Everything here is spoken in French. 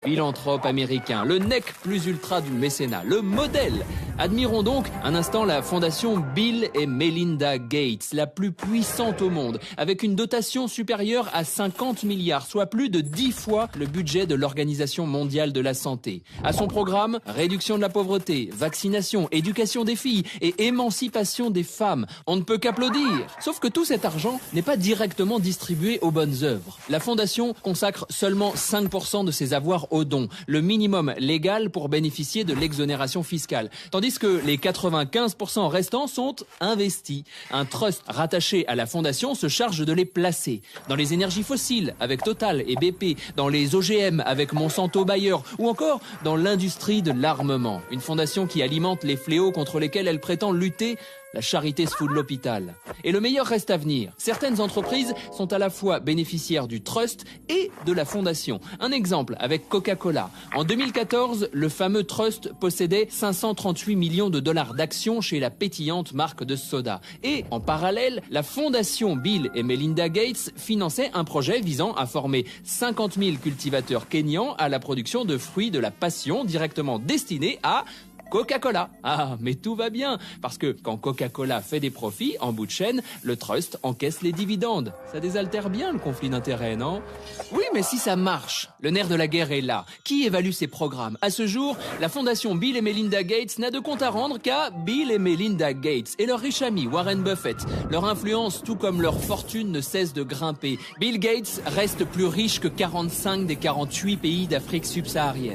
philanthrope américain, le nec plus ultra du mécénat, le modèle. Admirons donc un instant la fondation Bill et Melinda Gates, la plus puissante au monde, avec une dotation supérieure à 50 milliards, soit plus de 10 fois le budget de l'Organisation mondiale de la santé. À son programme, réduction de la pauvreté, vaccination, éducation des filles et émancipation des femmes. On ne peut qu'applaudir. Sauf que tout cet argent n'est pas directement distribué aux bonnes œuvres. La fondation consacre seulement 5% de ses avoirs aux dons, le minimum légal pour bénéficier de l'exonération fiscale. Tandis que les 95% restants sont investis. Un trust rattaché à la fondation se charge de les placer dans les énergies fossiles avec Total et BP, dans les OGM avec Monsanto Bayer ou encore dans l'industrie de l'armement. Une fondation qui alimente les fléaux contre lesquels elle prétend lutter. La charité se fout de l'hôpital. Et le meilleur reste à venir. Certaines entreprises sont à la fois bénéficiaires du trust et de la fondation. Un exemple avec Coca-Cola. En 2014, le fameux trust possédait 538 millions de dollars d'actions chez la pétillante marque de soda. Et en parallèle, la fondation Bill et Melinda Gates finançait un projet visant à former 50 000 cultivateurs kényans à la production de fruits de la passion directement destinés à Coca-Cola. Ah, mais tout va bien, parce que quand Coca-Cola fait des profits, en bout de chaîne, le trust encaisse les dividendes. Ça désaltère bien le conflit d'intérêts, non? Oui, mais si ça marche, le nerf de la guerre est là. Qui évalue ces programmes? À ce jour, la fondation Bill et Melinda Gates n'a de compte à rendre qu'à Bill et Melinda Gates et leur riche ami Warren Buffett. Leur influence, tout comme leur fortune, ne cesse de grimper. Bill Gates reste plus riche que 45 des 48 pays d'Afrique subsaharienne.